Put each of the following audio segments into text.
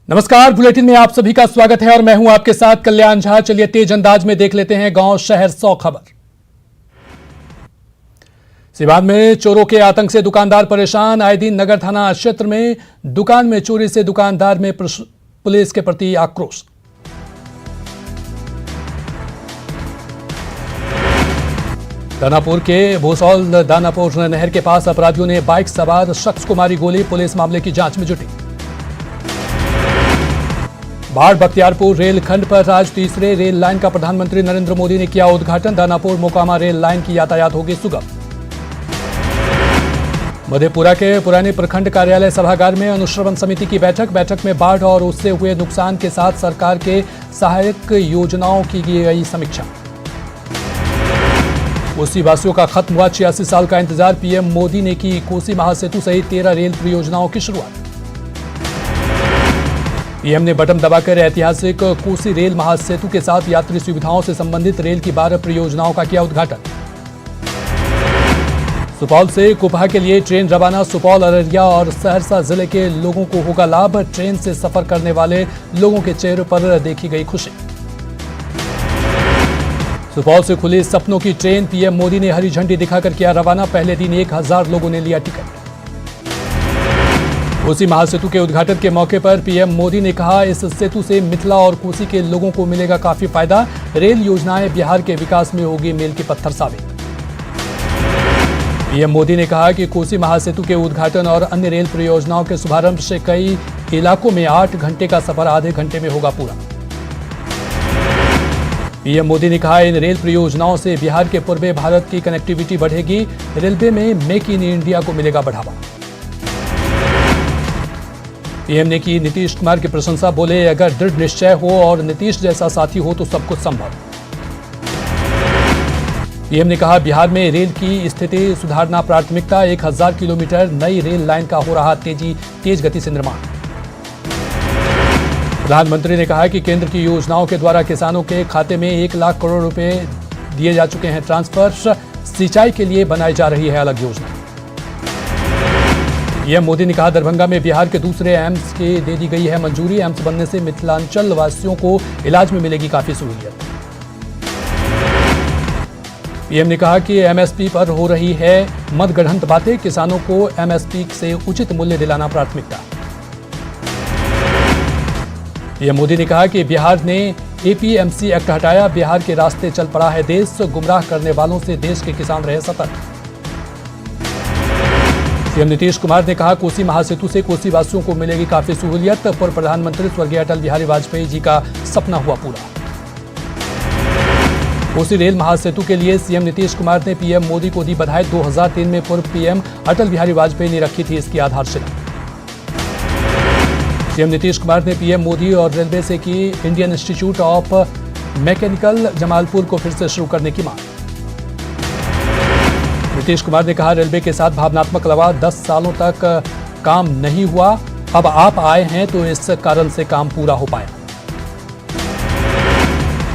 नमस्कार, बुलेटिन में आप सभी का स्वागत है और मैं हूं आपके साथ कल्याण झा। चलिए तेज अंदाज में देख लेते हैं गांव शहर 100 खबर। सिवान में चोरों के आतंक से दुकानदार परेशान। आए दिन नगर थाना क्षेत्र में दुकान में चोरी से दुकानदार में पुलिस के प्रति आक्रोश। दानापुर के भोसौल दानापुर नहर के पास अपराधियों ने बाइक सवार शख्स को मारी गोली। पुलिस मामले की जांच में जुटी। बाढ़ बख्तियारपुर रेल खंड पर आज तीसरे रेल लाइन का प्रधानमंत्री नरेंद्र मोदी ने किया उद्घाटन। दानापुर मोकामा रेल लाइन की यातायात होगी सुगम। मधेपुरा के पुराने प्रखंड कार्यालय सभागार में अनुश्रवण समिति की बैठक में बाढ़ और उससे हुए नुकसान के साथ सरकार के सहायक योजनाओं की गई समीक्षा। कोसी वासियों का खत्म हुआ 86 साल का इंतजार। पीएम मोदी ने की कोसी महासेतु सहित 13 रेल परियोजनाओं की शुरुआत। पीएम ने बटन दबाकर ऐतिहासिक कोसी रेल महासेतु के साथ यात्री सुविधाओं से संबंधित रेल की 12 परियोजनाओं का किया उद्घाटन। सुपौल से कुपहा के लिए ट्रेन रवाना। सुपौल, अररिया और सहरसा जिले के लोगों को होगा लाभ। ट्रेन से सफर करने वाले लोगों के चेहरे पर देखी गई खुशी। सुपौल से खुली सपनों की ट्रेन। पीएम मोदी ने हरी झंडी दिखाकर किया रवाना। पहले दिन 1000 लोगों ने लिया टिकट। कोसी महासेतु के उद्घाटन के मौके पर पीएम मोदी ने कहा, इस सेतु से मिथिला और कोसी के लोगों को मिलेगा काफी फायदा। रेल योजनाएं बिहार के विकास में होगी मील के पत्थर साबित। पीएम मोदी ने कहा कि कोसी महासेतु के उद्घाटन और अन्य रेल परियोजनाओं के शुभारंभ से कई इलाकों में 8 घंटे का सफर आधे घंटे में होगा पूरा। पीएम मोदी ने कहा, इन रेल परियोजनाओं से बिहार के पूर्वी भारत की कनेक्टिविटी बढ़ेगी। रेलवे में मेक इन इंडिया को मिलेगा बढ़ावा। पीएम ने की नीतीश कुमार की प्रशंसा। बोले, अगर दृढ़ निश्चय हो और नीतीश जैसा साथी हो तो सब कुछ संभव। पीएम ने कहा, बिहार में रेल की स्थिति सुधारना प्राथमिकता। 1000 किलोमीटर नई रेल लाइन का हो रहा तेज गति से निर्माण। प्रधानमंत्री ने कहा कि केंद्र की योजनाओं के द्वारा किसानों के खाते में 1 लाख करोड़ रुपए दिए जा चुके हैं ट्रांसफर। सिंचाई के लिए बनाई जा रही है अलग योजना। पीएम मोदी ने कहा, दरभंगा में बिहार के दूसरे एम्स के दे दी गई है मंजूरी। एम्स बनने से मिथिलांचल वासियों को इलाज में मिलेगी काफी सहूलियत। पीएम ने कहा कि एमएसपी पर हो रही है मतगढ़ंत बातें। किसानों को एमएसपी से उचित मूल्य दिलाना प्राथमिकता। पीएम मोदी ने कहा कि बिहार ने एपीएमसी एक्ट हटाया। बिहार के रास्ते चल पड़ा है देश। गुमराह करने वालों से देश के किसान रहे सतर्क। सीएम नीतीश कुमार ने कहा, कोसी महासेतु से कोसी वासियों को मिलेगी काफी सहूलियत। पूर्व प्रधानमंत्री स्वर्गीय अटल बिहारी वाजपेयी जी का सपना हुआ पूरा। कोसी रेल महासेतु के लिए सीएम नीतीश कुमार ने पीएम मोदी को दी बधाई। 2003 में पूर्व पीएम अटल बिहारी वाजपेयी ने रखी थी इसकी आधारशिला। सीएम नीतीश कुमार ने पीएम मोदी और रेलवे से की Indian institute of mechanical Jamalpur को फिर से शुरू करने की मांग। नीतीश कुमार ने कहा, रेलवे के साथ भावनात्मक लगाव। 10 सालों तक काम नहीं हुआ, अब आप आए हैं तो इस कारण से काम पूरा हो पाया।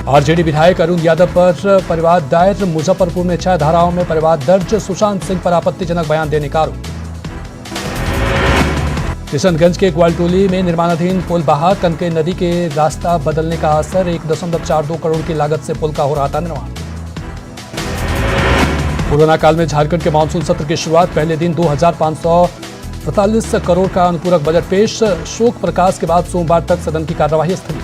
आरजेडी विधायक अरुण यादव पर परिवाद दायर। मुजफ्फरपुर में 6 धाराओं में परिवाद दर्ज। सुशांत सिंह पर आपत्तिजनक बयान देने का आरोप। किशनगंज के ग्वालटोली में निर्माणाधीन पुल बहा। कनके नदी के रास्ता बदलने का असर। 1.42 करोड़ की लागत से पुल का हो रहा था निर्माण। कोरोना काल में झारखंड के मानसून सत्र की शुरुआत। पहले दिन 2545 करोड़ का अनुपूरक बजट पेश। शोक प्रकाश के बाद सोमवार तक सदन की कार्यवाही स्थगित।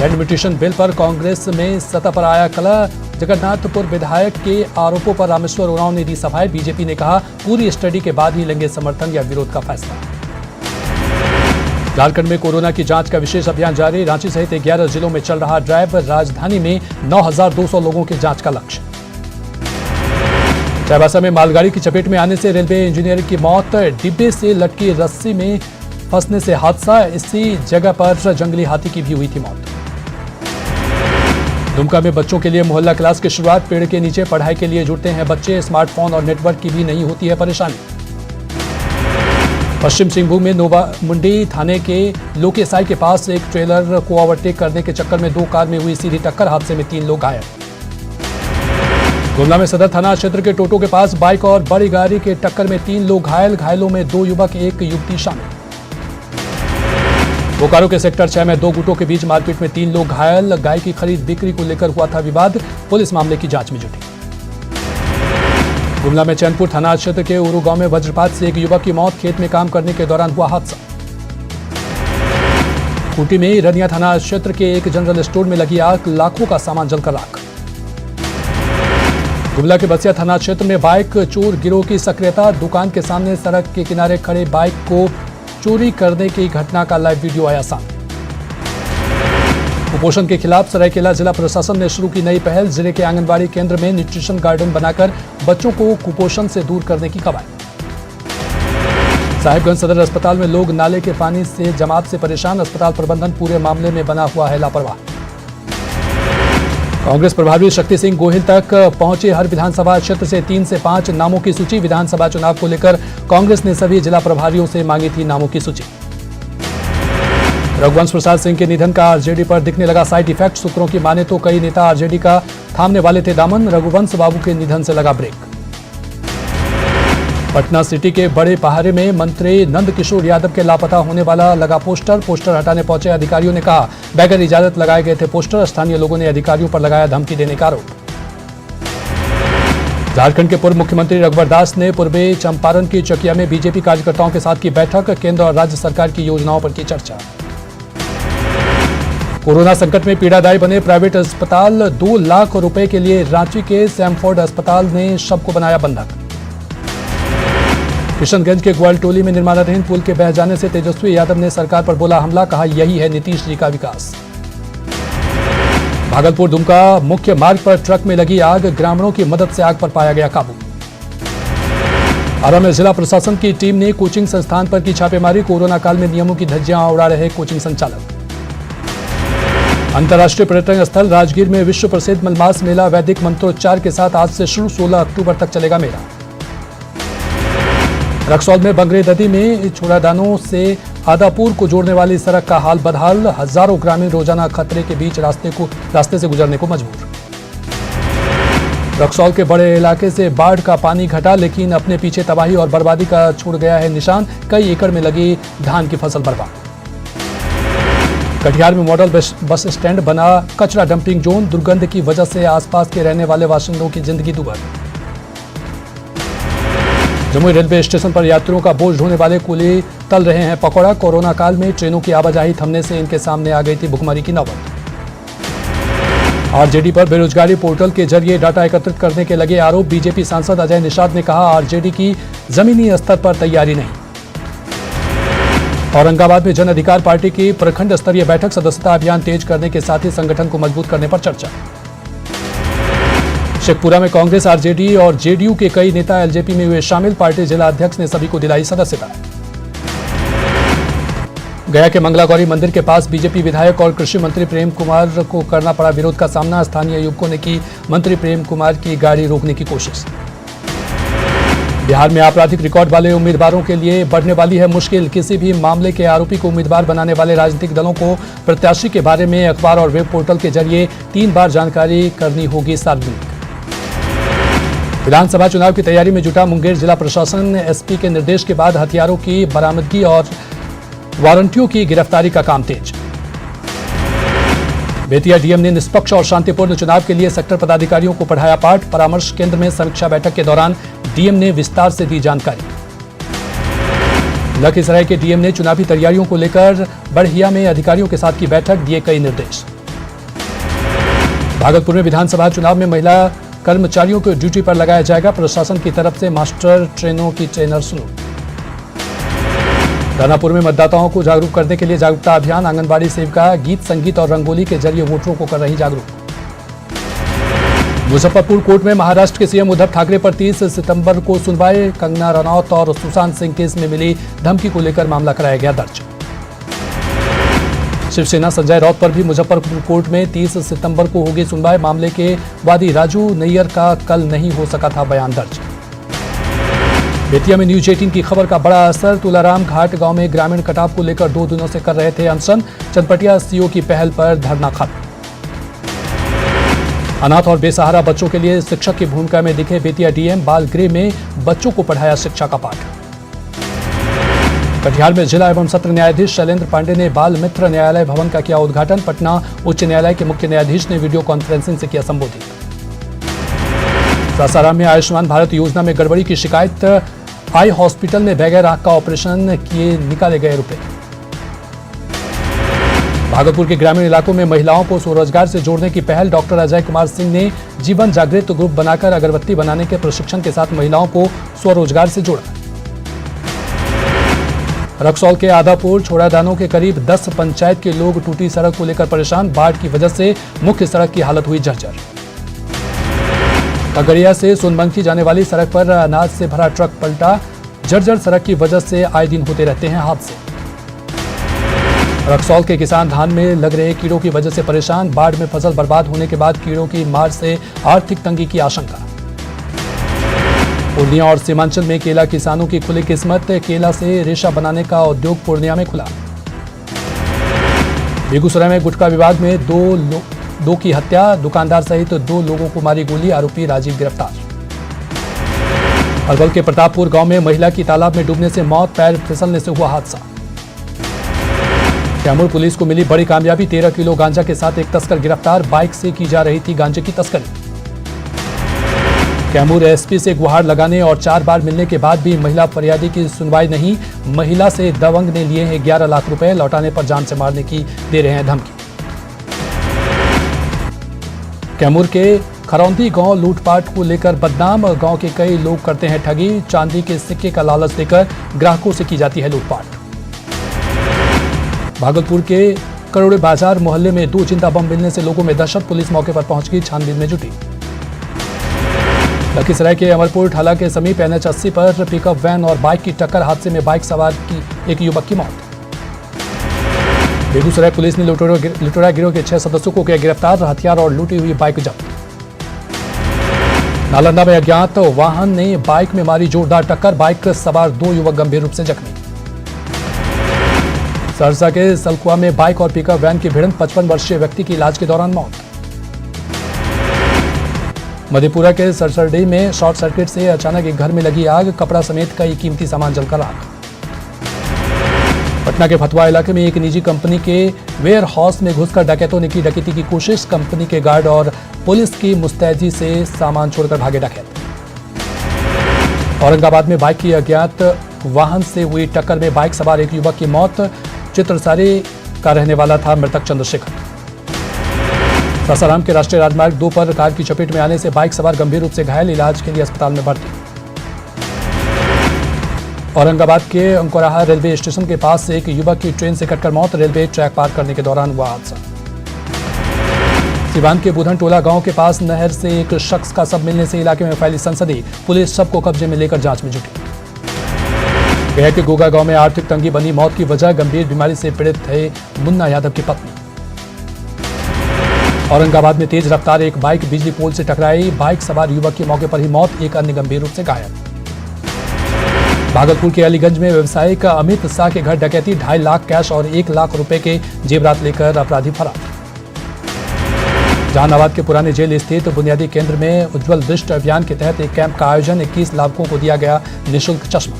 लैंड म्यूटेशन बिल पर कांग्रेस में सत्ता पर आया कलह। जगन्नाथपुर विधायक के आरोपों पर रामेश्वर उरांव ने दी सफाई। बीजेपी ने कहा, पूरी स्टडी के बाद ही लेंगे समर्थन या विरोध का फैसला। झारखंड में कोरोना की जांच का विशेष अभियान जारी। रांची सहित 11 जिलों में चल रहा ड्राइव। राजधानी में 9200 लोगों की जांच का लक्ष्य। चाईबासा में मालगाड़ी की चपेट में आने से रेलवे इंजीनियर की मौत। डिब्बे से लटकी रस्सी में फंसने से हादसा। इसी जगह पर जंगली हाथी की भी हुई थी मौत। दुमका में बच्चों के लिए मोहल्ला क्लास की शुरुआत। पेड़ के नीचे पढ़ाई के लिए जुटते हैं बच्चे। स्मार्टफोन और नेटवर्क की भी नहीं होती है परेशानी। पश्चिम सिंहभूम में नोवा मुंडी थाने के लोकेसाई के पास एक ट्रेलर को ओवरटेक करने के चक्कर में 2 कार में हुई सीधी टक्कर। हादसे में 3 लोग घायल। गुमला में सदर थाना क्षेत्र के टोटो के पास बाइक और बड़ी गाड़ी के टक्कर में 3 लोग घायल। घायलों में 2 युवक 1 युवती शामिल। बोकारो के सेक्टर 6 में 2 गुटों के बीच मारपीट में 3 लोग घायल। गाय की खरीद बिक्री को लेकर हुआ था विवाद। पुलिस मामले की जांच में जुटी। गुमला में चैनपुर थाना क्षेत्र के उरू गांव में वज्रपात से एक युवक की मौत। खेत में काम करने के दौरान हुआ हादसा। खूंटी में रनिया थाना क्षेत्र के एक जनरल स्टोर में लगी आग, लाखों का सामान जलकर राख। गुमला के बसिया थाना क्षेत्र में बाइक चोर गिरोह की सक्रियता। दुकान के सामने सड़क के किनारे खड़े बाइक को चोरी करने की घटना का लाइव वीडियो आया सामने। कुपोषण के खिलाफ सरायकेला जिला प्रशासन ने शुरू की नई पहल। जिले के आंगनबाड़ी केंद्र में न्यूट्रिशन गार्डन बनाकर बच्चों को कुपोषण से दूर करने की कवायद। साहिबगंज सदर अस्पताल में लोग नाले के पानी से जमात से परेशान। अस्पताल प्रबंधन पूरे मामले में बना हुआ है लापरवाह। कांग्रेस प्रभारी शक्ति सिंह गोहिल तक पहुंचे। हर विधानसभा क्षेत्र से 3 से 5 नामों की सूची। विधानसभा चुनाव को लेकर कांग्रेस ने सभी जिला प्रभारियों से मांगी थी नामों की सूची। रघुवंश प्रसाद सिंह के निधन का आरजेडी पर दिखने लगा साइड इफेक्ट। सूत्रों की माने तो कई नेता आरजेडी का थामने वाले थे दामन। रघुवंश बाबू के निधन से लगा ब्रेक। पटना सिटी के बड़े पहाड़े में मंत्री नंदकिशोर यादव के लापता होने वाला लगा पोस्टर हटाने पहुंचे अधिकारियों ने कहा बगैर इजाजत लगाए गए थे पोस्टर। स्थानीय लोगों ने अधिकारियों पर लगाया धमकी देने का आरोप। झारखंड के पूर्व मुख्यमंत्री रघुवर दास ने पूर्वी चंपारण की चकिया में बीजेपी कार्यकर्ताओं के साथ की बैठक। केंद्र और राज्य सरकार की योजनाओं पर की चर्चा। कोरोना संकट में पीड़ादायी बने प्राइवेट अस्पताल। 2 लाख रुपए के लिए रांची के सैमफोर्ड अस्पताल ने शव को बनाया बंधक। किशनगंज के ग्वालटोली में निर्माणाधीन पुल के बह जाने से तेजस्वी यादव ने सरकार पर बोला हमला। कहा यही है नीतीश जी का विकास। भागलपुर दुमका मुख्य मार्ग पर ट्रक में लगी आग। ग्रामीणों की मदद से आग पर पाया गया काबू। आरा में जिला प्रशासन की टीम ने कोचिंग संस्थान पर की छापेमारी। कोरोना काल में नियमों की धज्जियां उड़ा रहे कोचिंग संचालक। अंतर्राष्ट्रीय पर्यटन स्थल राजगीर में विश्व प्रसिद्ध मलमास मेला वैदिक मंत्रोच्चार के साथ आज से शुरू। 16 अक्टूबर तक चलेगा मेला। रक्सौल में बंगरे नदी में छोड़ादानों से आदापुर को जोड़ने वाली सड़क का हाल बदहाल। हजारों ग्रामीण रोजाना खतरे के बीच रास्ते से गुजरने को मजबूर। रक्सौल के बड़े इलाके से बाढ़ का पानी घटा, लेकिन अपने पीछे तबाही और बर्बादी का छोड़ गया है निशान। कई एकड़ में लगी धान की फसल बर्बाद। कटिहार में मॉडल बस स्टैंड बना कचरा डंपिंग जोन। दुर्गंध की वजह से आसपास के रहने वाले बाशिंदों की जिंदगी दुभर। जमुई रेलवे स्टेशन पर यात्रियों का बोझ ढोने वाले कुली तल रहे हैं पकौड़ा। कोरोना काल में ट्रेनों की आवाजाही थमने से इनके सामने आ गई थी भुखमरी की नौबत। आरजेडी पर बेरोजगारी पोर्टल के जरिए डाटा एकत्रित करने के लगे आरोप। बीजेपी सांसद अजय निषाद ने कहा आरजेडी की जमीनी स्तर पर तैयारी नहीं। औरंगाबाद में जन अधिकार पार्टी की प्रखंड स्तरीय बैठक। सदस्यता अभियान तेज करने के साथ ही संगठन को मजबूत करने पर चर्चा। शेखपुरा में कांग्रेस आरजेडी और जेडीयू के कई नेता एलजेपी में हुए शामिल। पार्टी जिला अध्यक्ष ने सभी को दिलाई सदस्यता। गया के मंगलागौरी मंदिर के पास बीजेपी विधायक और कृषि मंत्री प्रेम कुमार को करना पड़ा विरोध का सामना। स्थानीय युवकों ने की मंत्री प्रेम कुमार की गाड़ी रोकने की कोशिश। बिहार में आपराधिक रिकॉर्ड वाले उम्मीदवारों के लिए बढ़ने वाली है मुश्किल। किसी भी मामले के आरोपी को उम्मीदवार बनाने वाले राजनीतिक दलों को प्रत्याशी के बारे में अखबार और वेब पोर्टल के जरिए 3 बार जानकारी करनी होगी सार्वजनिक। विधानसभा चुनाव की तैयारी में जुटा मुंगेर जिला प्रशासन। एसपी के निर्देश के बाद हथियारों की बरामदगी और वारंटियों की गिरफ्तारी का काम तेज। बेतिया डीएम ने निष्पक्ष और शांतिपूर्ण चुनाव के लिए सेक्टर पदाधिकारियों को पढ़ाया पाठ। परामर्श केंद्र में समीक्षा बैठक के दौरान डीएम ने विस्तार से दी जानकारी। लखीसराय के डीएम ने चुनावी तैयारियों को लेकर बढ़िया में अधिकारियों के साथ की बैठक, दिए कई निर्देश। भागलपुर में विधानसभा चुनाव में महिला कर्मचारियों को ड्यूटी पर लगाया जाएगा। प्रशासन की तरफ से मास्टर ट्रेनरों की ट्रेनर शुरू। दानापुर में मतदाताओं को जागरूक करने के लिए जागरूकता अभियान। आंगनबाड़ी सेविका गीत संगीत और रंगोली के जरिए वोटरों को कर रही जागरूक। मुजफ्फरपुर कोर्ट में महाराष्ट्र के सीएम उद्धव ठाकरे पर 30 सितंबर को सुनवाई। कंगना रनौत और सुशांत सिंह केस में मिली धमकी को लेकर मामला कराया गया दर्ज। शिवसेना संजय राउत पर भी मुजफ्फरपुर कोर्ट में 30 सितंबर को होगी सुनवाई। मामले के वादी राजू नैयर का कल नहीं हो सका था बयान दर्ज। बेतिया में न्यूज 18 की खबर का बड़ा असर। तुलाराम घाट गांव में ग्रामीण कटाव को लेकर 2 दिनों से कर रहे थे अनशन। चनपटिया सीओ की पहल पर धरना खत्म। अनाथ और बेसहारा बच्चों के लिए शिक्षक की भूमिका में दिखे बेतिया डीएम। बाल गृह में बच्चों को पढ़ाया शिक्षा का पाठ। कटिहार में जिला एवं सत्र न्यायाधीश शैलेंद्र पांडे ने बाल मित्र न्यायालय भवन का किया उद्घाटन। पटना उच्च न्यायालय के मुख्य न्यायाधीश ने वीडियो कॉन्फ्रेंसिंग से किया संबोधित। सासाराम में आयुष्मान भारत योजना में गड़बड़ी की शिकायत। आई हॉस्पिटल में बगैर आंख का ऑपरेशन किए निकाले गए रुपए। भागलपुर के ग्रामीण इलाकों में महिलाओं को स्वरोजगार से जोड़ने की पहल। डॉक्टर अजय कुमार सिंह ने जीवन जागृत ग्रुप बनाकर अगरबत्ती बनाने के प्रशिक्षण के साथ महिलाओं को स्वरोजगार से जोड़ा। रक्सौल के आदापुर छोड़ादानों के करीब 10 पंचायत के लोग टूटी सड़क को लेकर परेशान। बाढ़ की वजह से मुख्य सड़क की हालत हुई जर्जर। खगड़िया से सोनबंकी जाने वाली सड़क पर अनाज से भरा ट्रक पलटा। जर्जर सड़क की वजह से आए दिन होते रहते हैं हादसे। रक्सौल के किसान धान में लग रहे कीड़ों की वजह से परेशान। बाढ़ में फसल बर्बाद होने के बाद कीड़ों की मार से आर्थिक तंगी की आशंका। पूर्णिया और सीमांचल में केला किसानों की खुली किस्मत। केला से रेशा बनाने का उद्योग पूर्णिया में खुला। बेगूसराय में गुटखा विवाद में दो की हत्या। दुकानदार सहित 2 लोगों को मारी गोली। आरोपी राजीव गिरफ्तार। अरवल के प्रतापपुर गांव में महिला की तालाब में डूबने से मौत। पैर फिसलने से हुआ हादसा। कैमूर पुलिस को मिली बड़ी कामयाबी। 13 किलो गांजा के साथ एक तस्कर गिरफ्तार। बाइक से की जा रही थी गांजे की तस्करी। कैमूर एसपी से गुहार लगाने और 4 बार मिलने के बाद भी महिला फरियादी की सुनवाई नहीं। महिला से दबंग ने लिए हैं 11 लाख रुपए। लौटाने पर जान से मारने की दे रहे हैं धमकी। कैमूर के खरौंदी गांव लूटपाट को लेकर बदनाम। गांव के कई लोग करते हैं ठगी। चांदी के सिक्के का लालच देकर ग्राहकों से की जाती है लूटपाट। भागलपुर के करोड़े बाजार मोहल्ले में 2 जिंदा बम मिलने से लोगों में दहशत। पुलिस मौके पर पहुंच गई, छानबीन में जुटी। लखीसराय के अमरपुर ठाला के समीप NH 80 पर पिकअप वैन और बाइक की टक्कर। हादसे में बाइक सवार की एक युवक की मौत। बेगूसराय पुलिस ने लुटेरा गिरोह के 6 सदस्यों को किया गिरफ्तार। हथियार और लूटी हुई बाइक जब्त। नालंदा में अज्ञात वाहन ने बाइक में मारी जोरदार टक्कर। बाइक सवार 2 युवक गंभीर रूप से जख्मी। सहरसा के सलकुआ में बाइक और पिकअप वैन की भिड़ंत। 55 वर्षीय व्यक्ति की इलाज के दौरान मौत। मधेपुरा के सरसरडी में शॉर्ट सर्किट से अचानक एक घर में लगी आग। कपड़ा समेत कई कीमती सामान जलकर राख। पटना के फतवा इलाके में एक निजी कंपनी के वेयर हाउस में घुसकर डकैतों ने की डकैती की कोशिश। कंपनी के गार्ड और पुलिस की मुस्तैदी से सामान छोड़कर भागे डकैत। औरंगाबाद में बाइक की अज्ञात वाहन से हुई टक्कर में बाइक सवार एक युवक की मौत। चित्रसारी का रहने वाला था मृतक चंद्रशेखर। सासाराम के राष्ट्रीय राजमार्ग 2 पर कार की चपेट में आने से बाइक सवार गंभीर रूप से घायल। इलाज के लिए अस्पताल में भर्ती। औरंगाबाद के अंकुराहा रेलवे स्टेशन के पास से एक युवक की ट्रेन से कटकर मौत। रेलवे ट्रैक पार करने के दौरान हुआ हादसा। सिवान के बुधन टोला गांव के पास नहर से एक शख्स का शव मिलने से इलाके में फैली सनसनी। पुलिस शव को कब्जे में लेकर जांच में जुटी। गया के गोगा गांव में आर्थिक तंगी बनी मौत की वजह। गंभीर बीमारी से पीड़ित थे मुन्ना यादव की पत्नी। औरंगाबाद में तेज रफ्तार एक बाइक बिजली पोल से टकराई। बाइक सवार युवक की मौके पर ही मौत। एक अन्य गंभीर रूप से घायल। भागलपुर के अलीगंज में व्यवसायिक अमित शाह के घर डकैती। 2.5 लाख कैश और 1 लाख रुपए के जेवरात लेकर अपराधी फरार। जहानाबाद के पुराने जेल स्थित बुनियादी केंद्र में उज्जवल दृष्टि अभियान के तहत एक कैंप का आयोजन। 21 लाभुकों को दिया गया निःशुल्क चश्मा।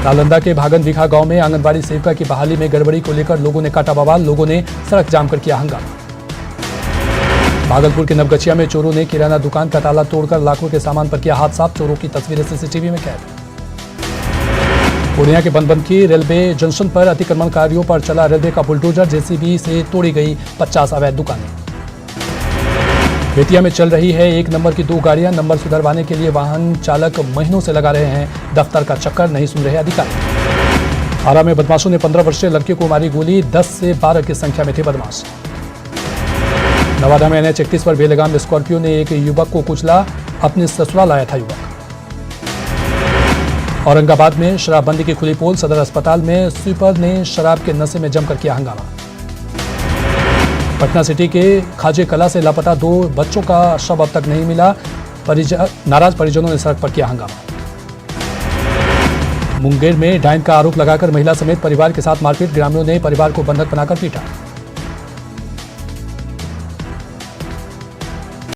नालंदा के भागनविखा गांव में आंगनबाड़ी सेविका की बहाली में गड़बड़ी को लेकर लोगों ने काटा बवाल। लोगों ने सड़क जाम कर किया हंगामा। भागलपुर के नवगछिया में चोरों ने किराना दुकान का ताला तोड़कर लाखों के सामान पर किया हाथ साफ। चोरों की तस्वीरें सीसीटीवी में कैद। पूर्णिया के बनबनकी रेलवे जंक्शन पर अतिक्रमणकारियों पर चला रेलवे का बुलडोजर। जेसीबी से तोड़ी गई 50 अवैध दुकानें। बेतिया में चल रही है 1 नंबर की 2 गाड़ियां। नंबर सुधरवाने के लिए वाहन चालक महीनों से लगा रहे हैं दफ्तर का चक्कर। नहीं सुन रहे अधिकारी। आरा में बदमाशों ने 15 वर्षीय लड़के को मारी गोली। 10 से 12 की संख्या में थे बदमाश। नवादा में NH 31 पर बेलगाम स्कॉर्पियो ने एक युवक को कुचला। अपने ससुराल आया था युवक। औरंगाबाद में शराबबंदी की खुली पोल। सदर अस्पताल में स्वीपर ने शराब के नशे में जमकर किया हंगामा। पटना सिटी के खाजे कला से लापता 2 बच्चों का शव अब तक नहीं मिला। नाराज परिजनों ने सड़क पर किया हंगामा। मुंगेर में डायन का आरोप लगाकर महिला समेत परिवार के साथ मारपीट। ग्रामीणों ने परिवार को बंधक बनाकर पीटा।